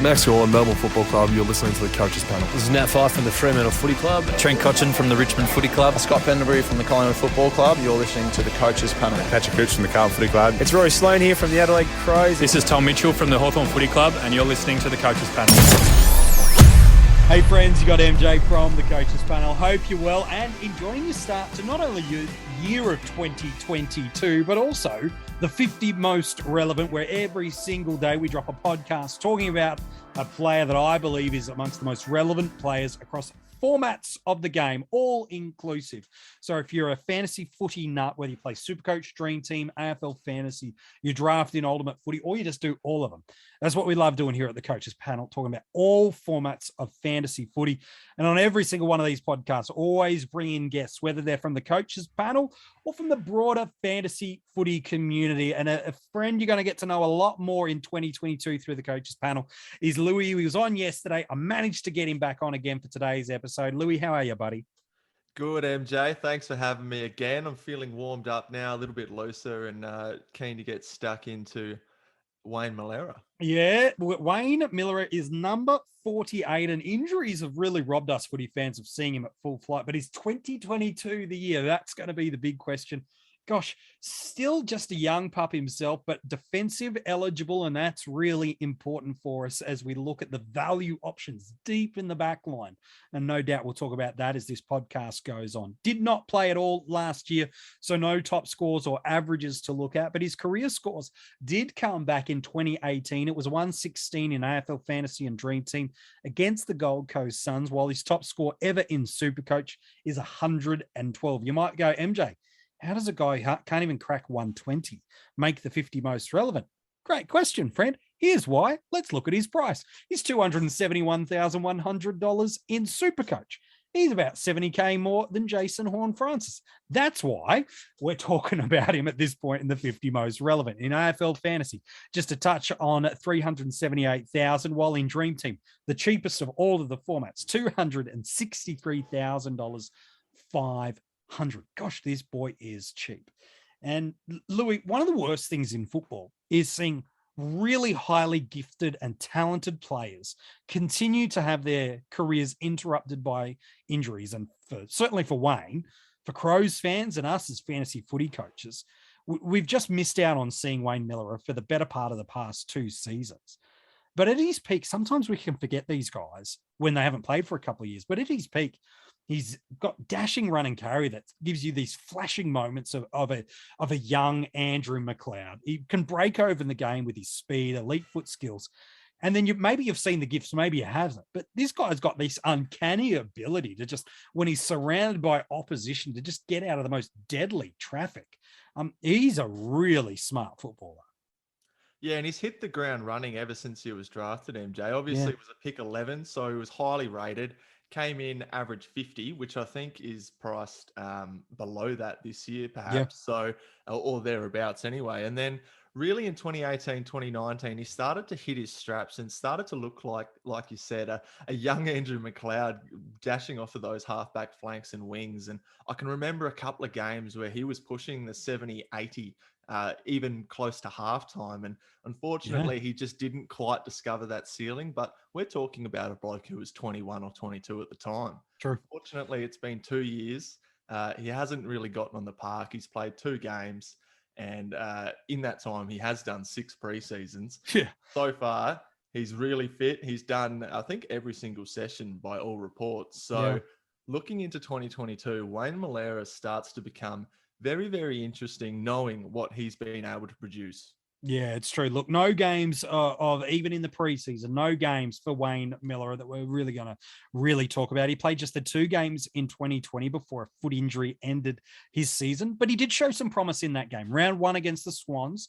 Max Gorlin, Melbourne Football Club. You're listening to the Coaches Panel. This is Nat Fyfe from the Fremantle Footy Club. Trent Cotchin from the Richmond Footy Club. Scott Pendlebury from the Collingwood Football Club. You're listening to the Coaches Panel. Patrick Cooch from the Carlton Footy Club. It's Rory Sloane here from the Adelaide Crows. This is Tom Mitchell from the Hawthorn Footy Club, and you're listening to the Coaches Panel. Hey friends, you got MJ from the Coaches Panel. Hope you're well and enjoying your start to not only your year of 2022, but also the 50 most relevant, where every single day we drop a podcast talking about a player that I believe is amongst the most relevant players across formats of the game, all inclusive. So if you're a fantasy footy nut, whether you play SuperCoach, DreamTeam, AFL Fantasy, you draft in Ultimate Footy, or you just do all of them. That's what we love doing here at the Coaches Panel, talking about all formats of fantasy footy. And on every single one of these podcasts, always bring in guests, whether they're from the Coaches Panel or from the broader fantasy footy community. And a friend you're going to get to know a lot more in 2022 through the Coaches Panel is Lewy. He was on yesterday. I managed to get him back on again for today's episode. Lewy, how are you, buddy? Good, MJ. Thanks for having me again. I'm feeling warmed up now, a little bit looser, and keen to get stuck into Wayne Milera. Yeah, Wayne Milera is number 48, and injuries have really robbed us footy fans of seeing him at full flight. But is 2022 the year? That's going to be the big question. Gosh, still just a young pup himself, but defensive eligible, and that's really important for us as we look at the value options deep in the back line. And no doubt we'll talk about that as this podcast goes on. Did not play at all last year, so no top scores or averages to look at, but his career scores did come back in 2018. It was 116 in AFL Fantasy and Dream Team against the Gold Coast Suns, while his top score ever in SuperCoach is 112. You might go, MJ, how does a guy who can't even crack 120 make the 50 most relevant? Great question, friend. Here's why. Let's look at his price. He's $271,100 in SuperCoach. He's about 70K more than Jason Horne-Francis. That's why we're talking about him at this point in the 50 most relevant. In AFL Fantasy, just a touch on $378,000, while in Dream Team, the cheapest of all of the formats, $263,000, 500. Gosh, this boy is cheap. And Louis, one of the worst things in football is seeing really highly gifted and talented players continue to have their careers interrupted by injuries. And certainly for Wayne, for Crows fans and us as fantasy footy coaches, we've just missed out on seeing Wayne Milera for the better part of the past 2 seasons. But at his peak, sometimes we can forget these guys when they haven't played for a couple of years. But at his peak, he's got dashing run and carry that gives you these flashing moments of a young Andrew McLeod. He can break open the game with his speed, elite foot skills. And then maybe you've seen the gifts, maybe you haven't. But this guy's got this uncanny ability to just, when he's surrounded by opposition, to just get out of the most deadly traffic. He's a really smart footballer. Yeah, and he's hit the ground running ever since he was drafted, MJ. Obviously, It was a pick 11, so he was highly rated. Came in average 50, which I think is priced below that this year, perhaps. Yeah. So, or thereabouts anyway. And then really in 2018, 2019, he started to hit his straps and started to look like you said, a young Andrew McLeod dashing off of those halfback flanks and wings. And I can remember a couple of games where he was pushing the 70, 80, even close to halftime. And unfortunately, he just didn't quite discover that ceiling. But we're talking about a bloke who was 21 or 22 at the time. True. Fortunately, it's been 2 years. He hasn't really gotten on the park. He's played 2 games. And in that time, he has done 6 preseasons. Yeah. So far, he's really fit. He's done, I think, every single session by all reports. So looking into 2022, Wayne Milera starts to become very, very interesting, knowing what he's been able to produce. Yeah, it's true. Look, no games of even in the preseason, no games for Wayne Milera that we're really going to really talk about. He played just the 2 games in 2020 before a foot injury ended his season, but he did show some promise in that game. Round 1 against the Swans,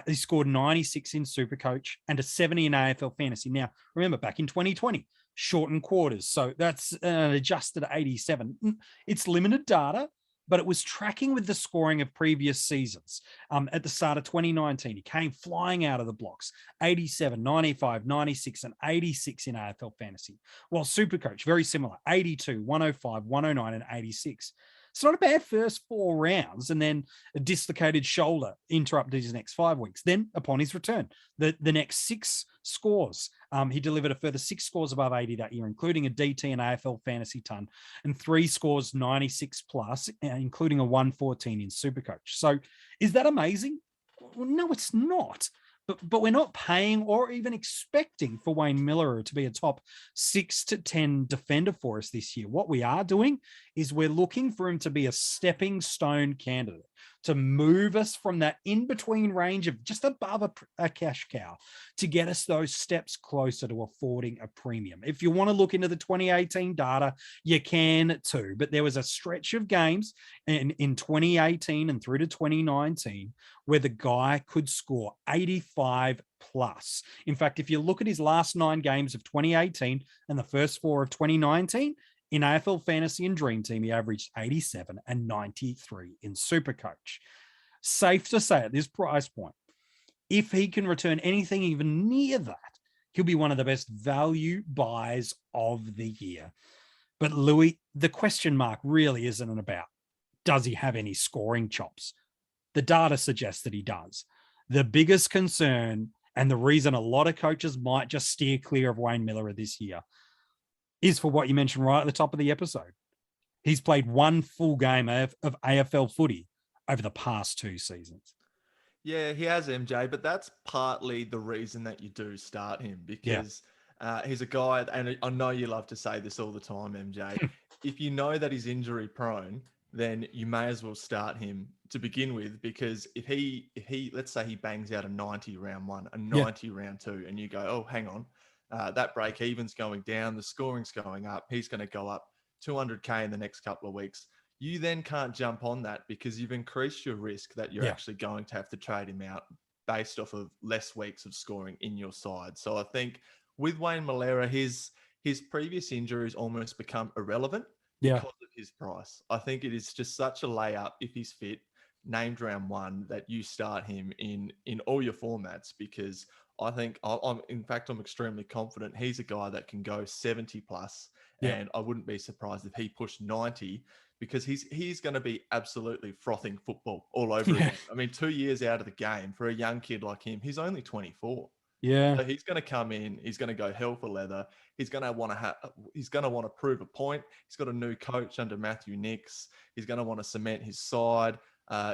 he scored 96 in SuperCoach and a 70 in AFL Fantasy. Now, remember, back in 2020, shortened quarters, so that's adjusted 87. It's limited data, but it was tracking with the scoring of previous seasons. At the start of 2019, he came flying out of the blocks, 87, 95, 96, and 86 in AFL Fantasy. While SuperCoach, very similar, 82, 105, 109, and 86. It's not a bad first 4 rounds, and then a dislocated shoulder interrupted his next 5 weeks. Then, upon his return, the next 6 scores, he delivered a further 6 scores above 80 that year, including a DT and AFL fantasy ton, and 3 scores 96 plus, including a 114 in SuperCoach. So, is that amazing? Well, no, it's not. But we're not paying or even expecting for Wayne Milera to be a top 6 to 10 defender for us this year. What we are doing is we're looking for him to be a stepping stone candidate to move us from that in-between range of just above a cash cow to get us those steps closer to affording a premium. If you want to look into the 2018 data, you can too. But there was a stretch of games in 2018 and through to 2019 where the guy could score 85 plus. In fact, if you look at his last 9 games of 2018 and the first 4 of 2019, in AFL Fantasy and Dream Team, he averaged 87 and 93 in SuperCoach. Safe to say at this price point, if he can return anything even near that, he'll be one of the best value buys of the year. But Lewy, the question mark really isn't about, does he have any scoring chops? The data suggests that he does. The biggest concern, and the reason a lot of coaches might just steer clear of Wayne Milera this year, is for what you mentioned right at the top of the episode. He's played 1 full game of AFL footy over the past 2 seasons. Yeah, he has, MJ, but that's partly the reason that you do start him, because he's a guy, and I know you love to say this all the time, MJ. If you know that he's injury prone, then you may as well start him to begin with, because if he let's say he bangs out a 90 round 1, a 90 round 2, and you go, oh, hang on, that break even's going down, the scoring's going up, he's going to go up 200K in the next couple of weeks. You then can't jump on that because you've increased your risk that you're actually going to have to trade him out based off of less weeks of scoring in your side. So I think with Wayne Milera, his previous injuries almost become irrelevant because of his price. I think it is just such a layup if he's fit, named round 1, that you start him in all your formats, because I think I'm extremely confident he's a guy that can go 70 plus, and I wouldn't be surprised if he pushed 90, because he's going to be absolutely frothing football all over again. I mean, 2 years out of the game for a young kid like him, he's only 24. Yeah. So he's going to come in, he's going to go hell for leather. He's going to want to prove a point. He's got a new coach under Matthew Nix. He's going to want to cement his side,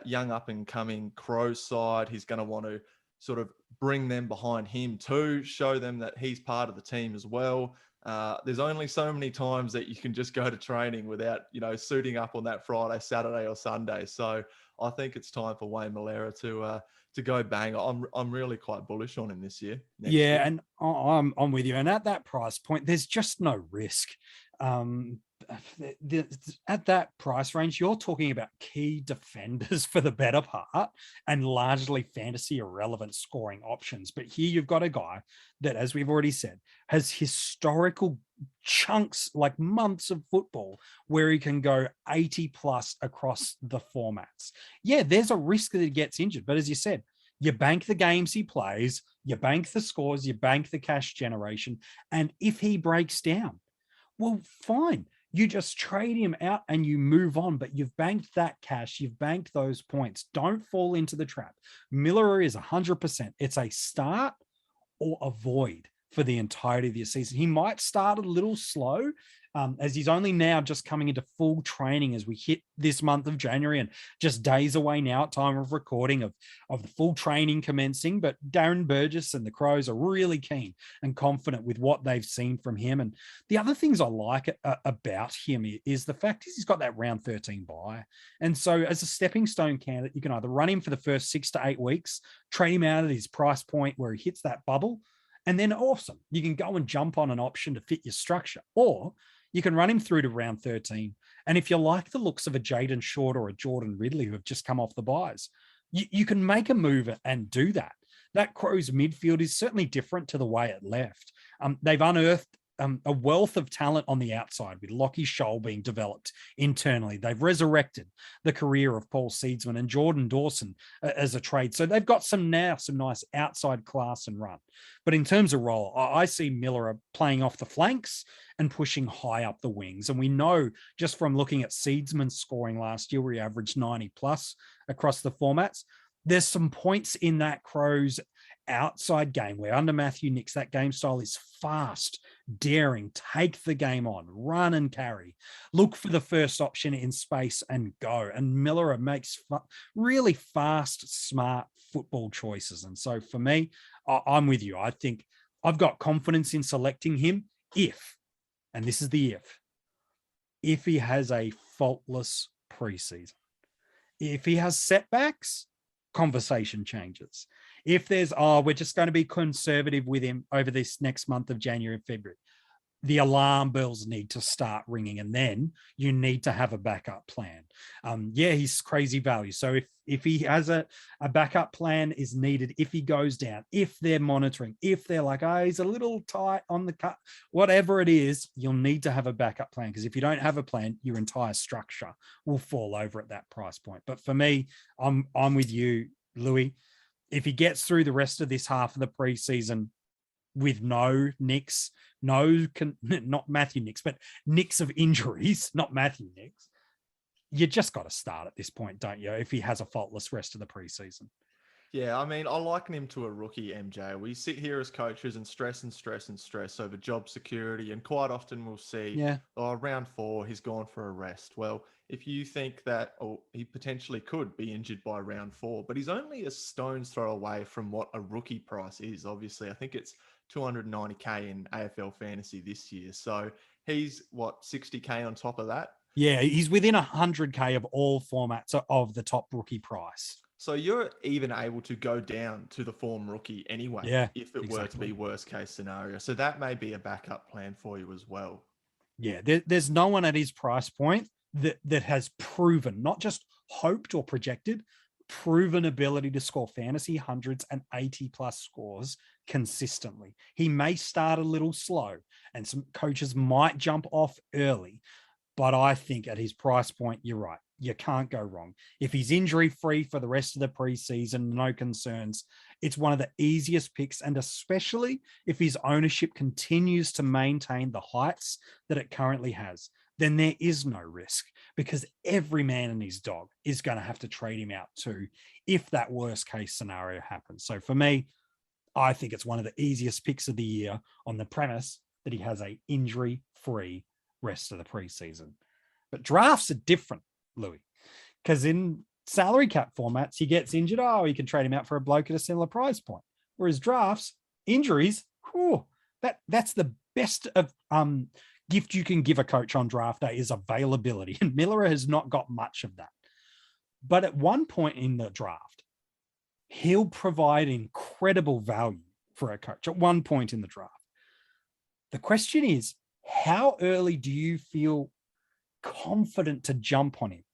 young up and coming Crows side. He's going to want to sort of bring them behind him too, show them that he's part of the team as well. There's only so many times that you can just go to training without, suiting up on that Friday, Saturday or Sunday. So I think it's time for Wayne Milera to go bang. I'm really quite bullish on him this year. Year. And I'm with you. And at that price point, there's just no risk. At that price range, you're talking about key defenders for the better part and largely fantasy irrelevant scoring options. But here you've got a guy that, as we've already said, has historical chunks, like months of football, where he can go 80 plus across the formats. Yeah, there's a risk that he gets injured. But as you said, you bank the games he plays, you bank the scores, you bank the cash generation. And if he breaks down, well, fine. You just trade him out and you move on, but you've banked that cash. You've banked those points. Don't fall into the trap. Milera is 100%. It's a start or avoid for the entirety of the season. He might start a little slow, as he's only now just coming into full training as we hit this month of January and just days away now at time of recording of the full training commencing. But Darren Burgess and the Crows are really keen and confident with what they've seen from him. And the other things I like about him is the fact is he's got that round 13 bye. And so as a stepping stone candidate, you can either run him for the first 6 to 8 weeks, trade him out at his price point where he hits that bubble, and then awesome, you can go and jump on an option to fit your structure, or you can run him through to round 13. And if you like the looks of a Jaden Short or a Jordan Ridley who have just come off the buys, you can make a move and do that. That Crows midfield is certainly different to the way it left. They've unearthed a wealth of talent on the outside with Lockie Scholl being developed internally. They've resurrected the career of Paul Seedsman and Jordan Dawson as a trade. So they've got some nice outside class and run. But in terms of role, I see Milera playing off the flanks and pushing high up the wings. And we know just from looking at Seedsman's scoring last year, where he averaged 90 plus across the formats, there's some points in that Crows outside game where under Matthew Nicks, that game style is fast, daring, take the game on, run and carry, look for the first option in space and go. And Milera makes really fast, smart football choices. And so for me, I'm with you. I think I've got confidence in selecting him if, and this is the if he has a faultless preseason. If he has setbacks, conversation changes. If there's, we're just going to be conservative with him over this next month of January and February, the alarm bells need to start ringing, and then you need to have a backup plan. He's crazy value. So if he has a backup plan is needed, if he goes down, if they're monitoring, if they're like, he's a little tight on the cut, whatever it is, you'll need to have a backup plan, because if you don't have a plan, your entire structure will fall over at that price point. But for me, I'm with you, Louis. If he gets through the rest of this half of the preseason with no nicks, not Matthew Nicks, but nicks of injuries, not Matthew Nicks, you just got to start at this point, don't you? If he has a faultless rest of the preseason. Yeah, I mean, I liken him to a rookie, MJ. We sit here as coaches and stress over job security, and quite often we'll see, round 4, he's gone for a rest. Well, if you think that he potentially could be injured by round 4, but he's only a stone's throw away from what a rookie price is. Obviously, I think it's $290K in AFL fantasy this year. So he's 60K on top of that. Yeah, he's within 100K of all formats of the top rookie price. So you're even able to go down to the form rookie anyway, if it were to be worst case scenario. So that may be a backup plan for you as well. Yeah, there's no one at his price point that has proven, not just hoped or projected, proven ability to score fantasy hundreds and 80 plus scores consistently. He may start a little slow and some coaches might jump off early, but I think at his price point, you're right. You can't go wrong. If he's injury-free for the rest of the preseason, no concerns. It's one of the easiest picks, and especially if his ownership continues to maintain the heights that it currently has, then there is no risk, because every man and his dog is going to have to trade him out too if that worst-case scenario happens. So for me, I think it's one of the easiest picks of the year on the premise that he has a injury-free rest of the preseason. But drafts are different, Louis, because in salary cap formats, he gets injured. You can trade him out for a bloke at a similar price point. Whereas drafts, injuries, that's the best of gift you can give a coach on draft day is availability. And Milera has not got much of that. But at one point in the draft, he'll provide incredible value for a coach at one point in the draft. The question is, how early do you feel confident to jump on him?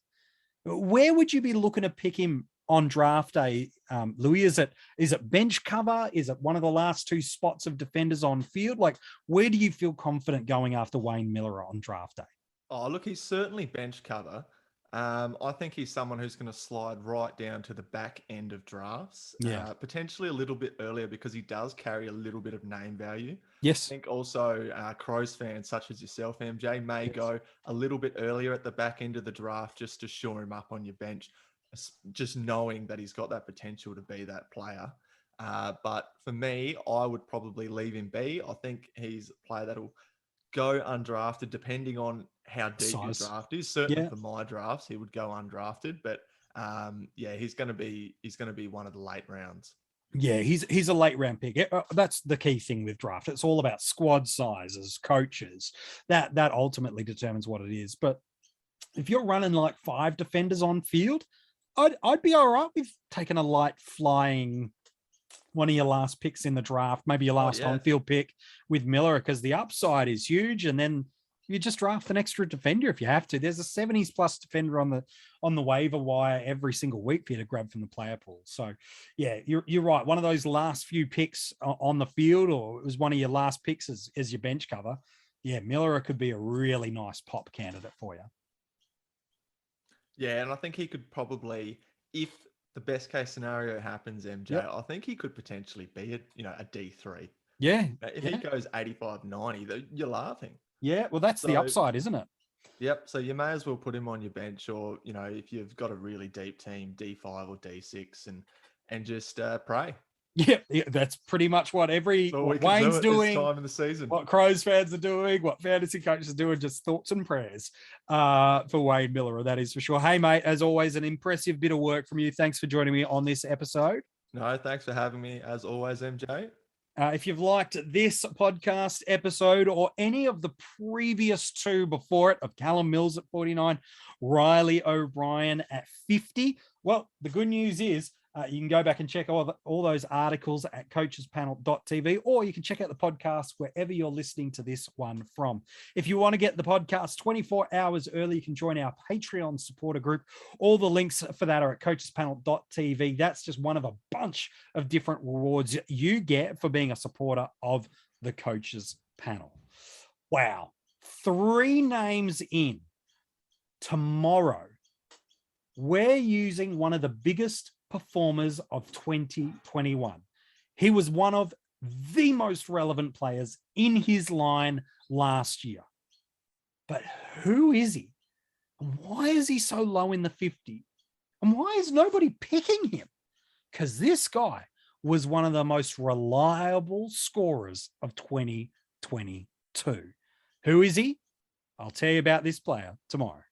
Where would you be looking to pick him on draft day, Louis? Is it bench cover? Is it one of the last 2 spots of defenders on field? Like, where do you feel confident going after Wayne Milera on draft day? Oh, look, he's certainly bench cover. I think he's someone who's going to slide right down to the back end of drafts. Potentially a little bit earlier, because he does carry a little bit of name value. Yes. I think also Crows fans such as yourself, MJ, may go a little bit earlier at the back end of the draft just to shore him up on your bench, just knowing that he's got that potential to be that player. But for me, I would probably leave him be. I think he's a player that'll go undrafted depending on how deep your draft is. Certainly for my drafts, he would go undrafted, but he's going to be one of the late rounds. Yeah, he's a late round pick. That's the key thing with draft. It's all about squad sizes, coaches. That ultimately determines what it is. But if you're running like 5 defenders on field, I'd be all right with taking a light flying one of your last picks in the draft, maybe your last on-field pick with Milera, because the upside is huge. And then You just draft an extra defender if you have to. There's a 70s plus defender on the waiver wire every single week for you to grab from the player pool. So yeah, you're right. One of those last few picks on the field, or it was one of your last picks as your bench cover. Yeah, Milera could be a really nice pop candidate for you. Yeah, and I think he could probably, if the best case scenario happens, MJ, I think he could potentially be a D3. Yeah. If he goes 85, 90, you're laughing. Yeah, well, that's the upside, isn't it? Yep. So you may as well put him on your bench, or if you've got a really deep team, D5 or D6, and just pray. Yeah, that's pretty much what Wayne's doing. This time in the season. What Crows fans are doing, what fantasy coaches are doing, just thoughts and prayers for Wayne Milera, that is for sure. Hey, mate, as always, an impressive bit of work from you. Thanks for joining me on this episode. No, thanks for having me, as always, MJ. If you've liked this podcast episode or any of the previous two before it, of Callum Mills at 49, Riley O'Brien at 50, well, the good news is you can go back and check all those articles at coachespanel.tv, or you can check out the podcast wherever you're listening to this one from. If you want to get the podcast 24 hours early, you can join our Patreon supporter group. All the links for that are at coachespanel.tv. That's just one of a bunch of different rewards you get for being a supporter of the Coaches Panel. Wow. 3 names in. Tomorrow, we're using one of the biggest performers of 2021. He was one of the most relevant players in his line last year. But who is he? And why is he so low in the 50? And why is nobody picking him? Because this guy was one of the most reliable scorers of 2022. Who is he? I'll tell you about this player tomorrow.